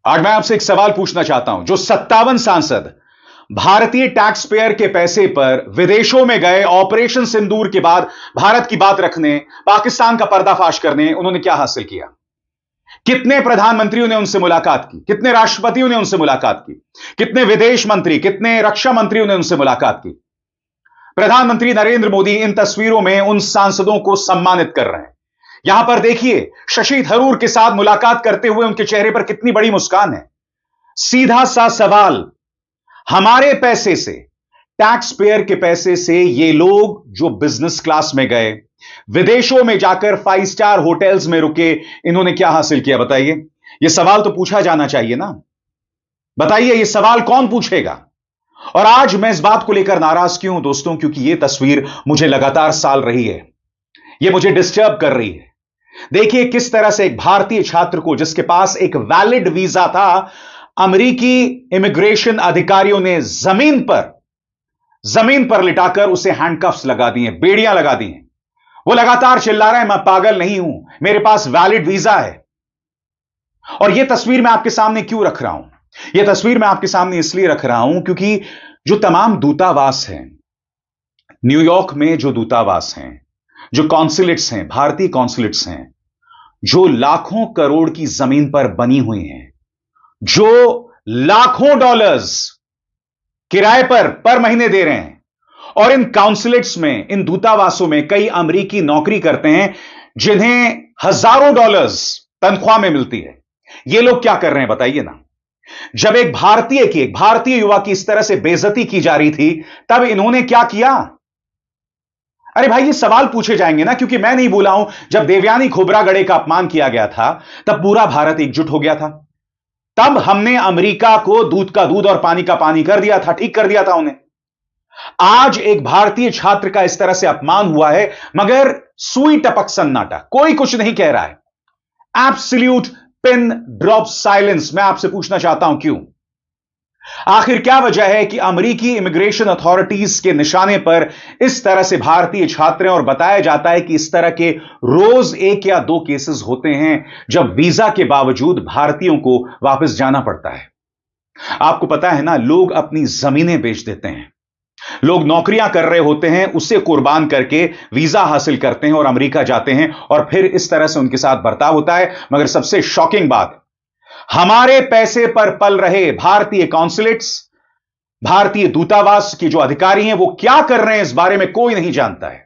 आज मैं आपसे एक सवाल पूछना चाहता हूं। जो 57 सांसद भारतीय टैक्स पेयर के पैसे पर विदेशों में गए ऑपरेशन सिंदूर के बाद भारत की बात रखने, पाकिस्तान का पर्दाफाश करने, उन्होंने क्या हासिल किया? कितने प्रधानमंत्रियों ने उनसे मुलाकात की? कितने राष्ट्रपतियों ने उनसे मुलाकात की? कितने विदेश मंत्री, कितने रक्षा मंत्रियों ने उनसे मुलाकात की? प्रधानमंत्री नरेंद्र मोदी इन तस्वीरों में उन सांसदों को सम्मानित कर रहे हैं। यहां पर देखिए, शशि थरूर के साथ मुलाकात करते हुए उनके चेहरे पर कितनी बड़ी मुस्कान है। सीधा सा सवाल, हमारे पैसे से, टैक्स पेयर के पैसे से ये लोग जो बिजनेस क्लास में गए, विदेशों में जाकर 5 स्टार होटल्स में रुके, इन्होंने क्या हासिल किया? बताइए। यह सवाल तो पूछा जाना चाहिए ना। बताइए, यह सवाल कौन पूछेगा? और आज मैं इस बात को लेकर नाराज क्यों हूं दोस्तों? क्योंकि यह तस्वीर मुझे लगातार साल रही है, यह मुझे डिस्टर्ब कर रही है। देखिए किस तरह से एक भारतीय छात्र को, जिसके पास एक वैलिड वीजा था, अमेरिकी इमिग्रेशन अधिकारियों ने जमीन पर लिटाकर उसे हैंडकफ्स लगा दिए, बेड़ियां लगा दी हैं। वो लगातार चिल्ला रहा है, मैं पागल नहीं हूं, मेरे पास वैलिड वीजा है। और यह तस्वीर मैं आपके सामने क्यों रख रहा हूं? यह तस्वीर मैं आपके सामने इसलिए रख रहा हूं क्योंकि जो तमाम दूतावास हैं, न्यूयॉर्क में जो दूतावास हैं, जो कॉन्सुलेट्स हैं, भारतीय कॉन्सुलेट्स हैं, जो लाखों करोड़ की जमीन पर बनी हुई हैं, जो लाखों डॉलर्स किराए पर महीने दे रहे हैं, और इन काउंसुलेट्स में, इन दूतावासों में कई अमेरिकी नौकरी करते हैं जिन्हें हजारों डॉलर्स तनख्वाह में मिलती है। ये लोग क्या कर रहे हैं बताइए ना। जब एक भारतीय युवा की इस तरह से बेइज्जती की जा रही थी, तब इन्होंने क्या किया? अरे भाई, ये सवाल पूछे जाएंगे ना, क्योंकि मैं नहीं भूला हूं, जब देवयानी खोब्रागड़े का अपमान किया गया था, तब पूरा भारत एकजुट हो गया था। तब हमने अमेरिका को दूध का दूध और पानी का पानी कर दिया था, ठीक कर दिया था उन्हें। आज एक भारतीय छात्र का इस तरह से अपमान हुआ है, मगर सुई टपक सन्नाटा, कोई कुछ नहीं कह रहा है। Absolute pin drop silence. मैं आपसे पूछना चाहता हूं, क्यों? आखिर क्या वजह है कि अमेरिकी इमिग्रेशन अथॉरिटीज के निशाने पर इस तरह से भारतीय छात्र हैं? और बताया जाता है कि इस तरह के रोज 1 या 2 केसेस होते हैं जब वीजा के बावजूद भारतीयों को वापस जाना पड़ता है। आपको पता है ना, लोग अपनी जमीनें बेच देते हैं, लोग नौकरियां कर रहे होते हैं, उसे कुर्बान करके वीजा हासिल करते हैं और अमेरिका जाते हैं, और फिर इस तरह से उनके साथ बर्ताव होता है। मगर सबसे शॉकिंग बात, हमारे पैसे पर पल रहे भारतीय कॉन्सुलेट्स, भारतीय दूतावास के जो अधिकारी हैं, वो क्या कर रहे हैं, इस बारे में कोई नहीं जानता है।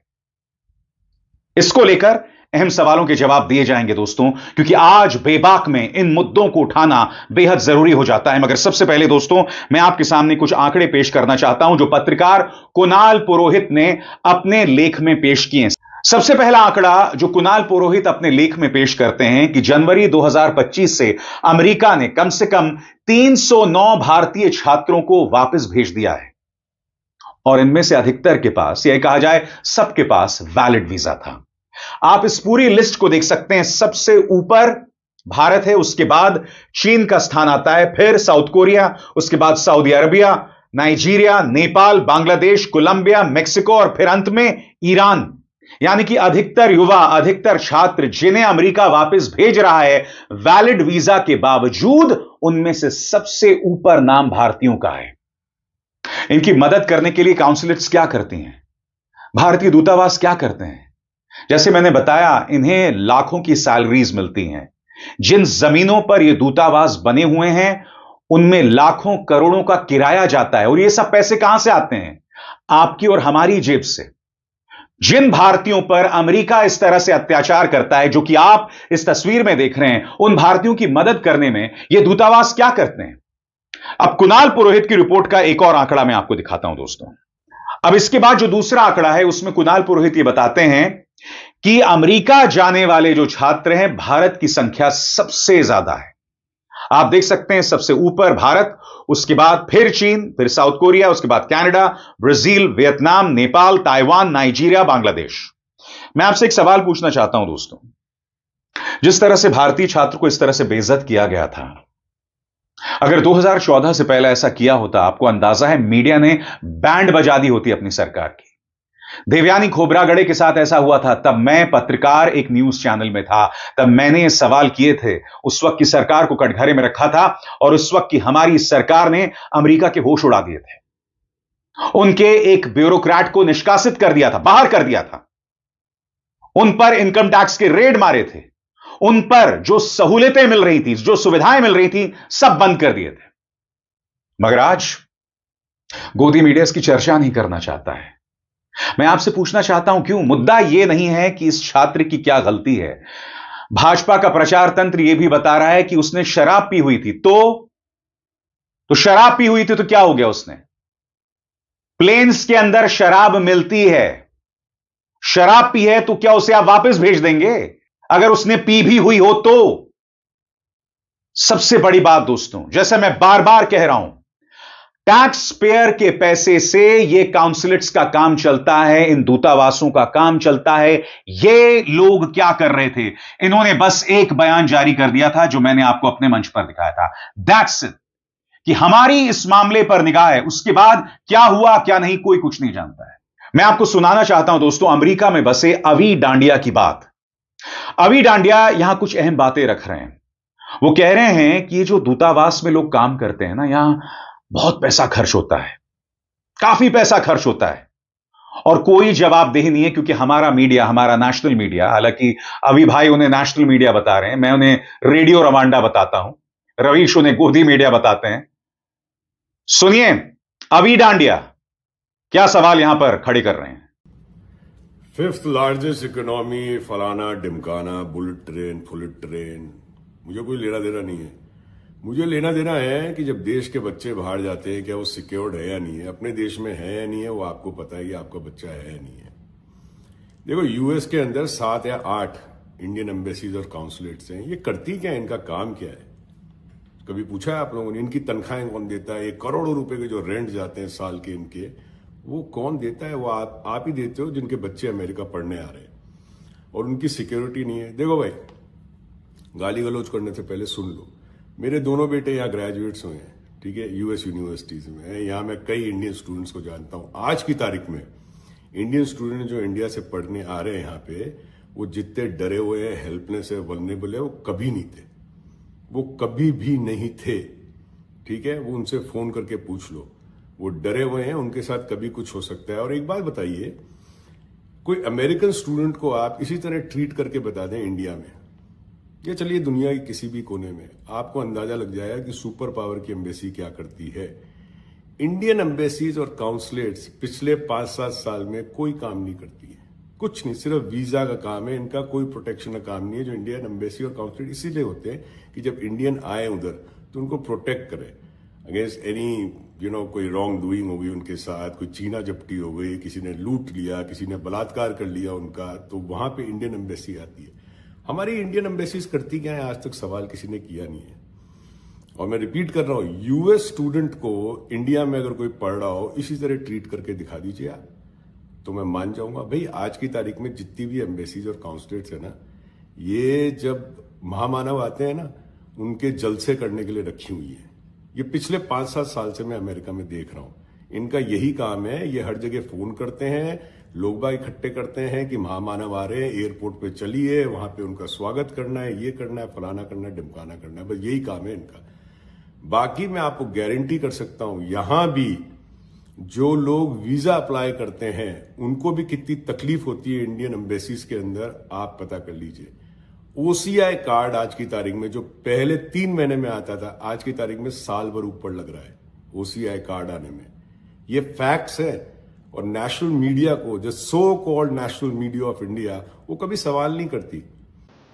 इसको लेकर अहम सवालों के जवाब दिए जाएंगे दोस्तों, क्योंकि आज बेबाक में इन मुद्दों को उठाना बेहद जरूरी हो जाता है। मगर सबसे पहले दोस्तों, मैं आपके सामने कुछ आंकड़े पेश करना चाहता हूं जो पत्रकार कुणाल पुरोहित ने अपने लेख में पेश किए हैं। सबसे पहला आंकड़ा जो कुणाल पुरोहित अपने लेख में पेश करते हैं कि जनवरी 2025 से अमेरिका ने कम से कम 309 भारतीय छात्रों को वापस भेज दिया है, और इनमें से अधिकतर के पास, यह कहा जाए सबके पास, वैलिड वीजा था। आप इस पूरी लिस्ट को देख सकते हैं। सबसे ऊपर भारत है, उसके बाद चीन का स्थान आता है, फिर साउथ कोरिया, उसके बाद Saudi Arabia, Nigeria, Nepal, Bangladesh, Colombia, Mexico, और फिर अंत में ईरान। यानी कि अधिकतर युवा, अधिकतर छात्र जिन्हें अमेरिका वापस भेज रहा है वैलिड वीजा के बावजूद, उनमें से सबसे ऊपर नाम भारतीयों का है। इनकी मदद करने के लिए काउंसुलेट्स क्या करती हैं? भारतीय दूतावास क्या करते हैं? जैसे मैंने बताया, इन्हें लाखों की सैलरीज मिलती हैं। जिन जमीनों पर ये दूतावास बने हुए हैं, उनमें लाखों करोड़ों का किराया जाता है, और ये सब पैसे कहां से आते हैं? आपकी और हमारी जेब से। जिन भारतीयों पर अमेरिका इस तरह से अत्याचार करता है, जो कि आप इस तस्वीर में देख रहे हैं, उन भारतीयों की मदद करने में ये दूतावास क्या करते हैं? अब कुणाल पुरोहित की रिपोर्ट का एक और आंकड़ा मैं आपको दिखाता हूं दोस्तों। अब इसके बाद जो दूसरा आंकड़ा है, उसमें कुणाल पुरोहित ये बताते हैं कि अमेरिका जाने वाले जो छात्र हैं, भारत की संख्या सबसे ज्यादा है। आप देख सकते हैं, सबसे ऊपर भारत, उसके बाद फिर चीन, फिर साउथ कोरिया, उसके बाद Canada, Brazil, Vietnam, Nepal, Taiwan, Nigeria, Bangladesh. मैं आपसे एक सवाल पूछना चाहता हूं दोस्तों, जिस तरह से भारतीय छात्र को इस तरह से बेइज्जत किया गया था, अगर 2014 से पहले ऐसा किया होता, आपको अंदाजा है मीडिया ने बैंड बजा दी होती अपनी सरकार की। देवयानी खोब्रागड़े के साथ ऐसा हुआ था, तब मैं पत्रकार एक न्यूज चैनल में था। तब मैंने ये सवाल किए थे। उस वक्त की सरकार को कटघरे में रखा था और उस वक्त की हमारी सरकार ने अमेरिका के होश उड़ा दिए थे। उनके एक ब्यूरोक्रेट को निष्कासित कर दिया था, बाहर कर दिया था। उन पर इनकम टैक्स के रेड मारे थे। उन पर जो सहूलियतें मिल रही थी, जो सुविधाएं मिल रही थी, सब बंद कर दिए थे। मगर आज गोदी मीडिया इसकी चर्चा नहीं करना चाहता है। मैं आपसे पूछना चाहता हूं क्यों? मुद्दा यह नहीं है कि इस छात्र की क्या गलती है। भाजपा का प्रचार तंत्र यह भी बता रहा है कि उसने शराब पी हुई थी। तो शराब पी हुई थी तो क्या हो गया? उसने प्लेन्स के अंदर शराब मिलती है। शराब पी है तो क्या उसे आप वापस भेज देंगे? अगर उसने पी भी हुई हो तो। सबसे बड़ी बात दोस्तों, जैसे मैं बार बार कह रहा हूं, टैक्स पेयर के पैसे से यह काउंसलेट्स का काम चलता है, इन दूतावासों का काम चलता है। ये लोग क्या कर रहे थे? इन्होंने बस एक बयान जारी कर दिया था जो मैंने आपको अपने मंच पर दिखाया था। दैट्स इट, कि हमारी इस मामले पर निगाह है। उसके बाद क्या हुआ क्या नहीं, कोई कुछ नहीं जानता है। मैं आपको सुनाना चाहता हूं दोस्तों, अमेरिका में बसे अवी डांडिया की बात। अवी डांडिया यहां कुछ अहम बातें रख रहे हैं। वो कह रहे हैं कि ये जो दूतावास में लोग काम करते हैं ना, यहां बहुत पैसा खर्च होता है, काफी पैसा खर्च होता है, और कोई जवाबदेही नहीं है। क्योंकि हमारा मीडिया, हमारा नेशनल मीडिया, हालांकि अभी भाई उन्हें नेशनल मीडिया बता रहे हैं, मैं उन्हें रेडियो रवांडा बताता हूं, रवीश उन्हें गोदी मीडिया बताते हैं। सुनिए अवी डांडिया क्या सवाल यहां पर खड़े कर रहे हैं। फिफ्थ लार्जेस्ट इकोनॉमी, फलाना डिमकाना, बुलेट ट्रेन, फुलेट ट्रेन, मुझे कोई लेना देना नहीं है। मुझे लेना देना है कि जब देश के बच्चे बाहर जाते हैं, क्या वो सिक्योर्ड है या नहीं है, अपने देश में है या नहीं है, वो आपको पता है कि आपका बच्चा है या नहीं है। देखो, यूएस के अंदर 7 या 8 इंडियन एम्बेसीज और काउंसलेट्स हैं। ये करती क्या है, इनका काम क्या है? कभी पूछा है आप लोगों ने? इनकी तनख्वाहें कौन देता है? ये करोड़ों रुपए के जो रेंट जाते हैं साल के इनके, वो कौन देता है? वो आप ही देते हो, जिनके बच्चे अमेरिका पढ़ने आ रहे हैं, और उनकी सिक्योरिटी नहीं है। देखो भाई, गाली गलौज करने से पहले सुन लो। मेरे दोनों बेटे यहाँ ग्रेजुएट्स हुए हैं, ठीक है, यूएस यूनिवर्सिटीज में। यहाँ मैं कई इंडियन स्टूडेंट्स को जानता हूँ। आज की तारीख में इंडियन स्टूडेंट जो इंडिया से पढ़ने आ रहे हैं यहाँ पे, वो जितने डरे हुए हैं, हेल्पलेस है, वल्नरेबल है, वो कभी नहीं थे। वो कभी भी नहीं थे, ठीक है। वो उनसे फोन करके पूछ लो, वो डरे हुए हैं, उनके साथ कभी कुछ हो सकता है। और एक बात बताइए, कोई अमेरिकन स्टूडेंट को आप इसी तरह ट्रीट करके बता दें इंडिया में, या चलिए दुनिया के किसी भी कोने में, आपको अंदाजा लग जाएगा कि सुपर पावर की एम्बेसी क्या करती है। इंडियन एम्बेसीज और काउंसलेट्स पिछले 5-7 साल में कोई काम नहीं करती है, कुछ नहीं, सिर्फ वीजा का काम है इनका, कोई प्रोटेक्शन का काम नहीं है। जो इंडियन एम्बेसी और काउंसलेट इसीलिए होते हैं कि जब इंडियन आए उधर तो उनको प्रोटेक्ट करें अगेंस्ट एनी कोई रॉन्ग डूइंग हो गई उनके साथ, कोई चीना जपटी हो गई, किसी ने लूट लिया, किसी ने बलात्कार कर लिया उनका, तो वहां पे इंडियन एम्बेसी आती है। हमारी इंडियन एम्बेसीज करती क्या है, आज तक सवाल किसी ने किया नहीं है। और मैं रिपीट कर रहा हूं, यूएस स्टूडेंट को इंडिया में अगर कोई पढ़ रहा हो, इसी तरह ट्रीट करके दिखा दीजिए आप, तो मैं मान जाऊंगा। भाई, आज की तारीख में जितनी भी एम्बेसीज और काउंसलेट्स है ना, ये जब महामानव आते हैं ना, उनके जलसे करने के लिए रखी हुई है। ये पिछले 5-7 साल से मैं अमेरिका में देख रहा हूं, इनका यही काम है। ये हर जगह फोन करते हैं, लोग बाग इकट्ठे करते हैं कि महामानव आ रहे हैं, एयरपोर्ट पे चलिए, वहां पे उनका स्वागत करना है, ये करना है, फलाना करना है, ढिमकाना करना है, बस यही काम है इनका। बाकी मैं आपको गारंटी कर सकता हूं, यहां भी जो लोग वीजा अप्लाई करते हैं, उनको भी कितनी तकलीफ होती है इंडियन एम्बेसीज के अंदर, आप पता कर लीजिए। ओसीआई कार्ड आज की तारीख में, जो पहले 3 महीने में आता था, आज की तारीख में साल भर ऊपर लग रहा है ओसीआई कार्ड आने में। ये फैक्ट्स है। और नेशनल मीडिया को, जो so called national media of India, वो कभी सवाल नहीं करती।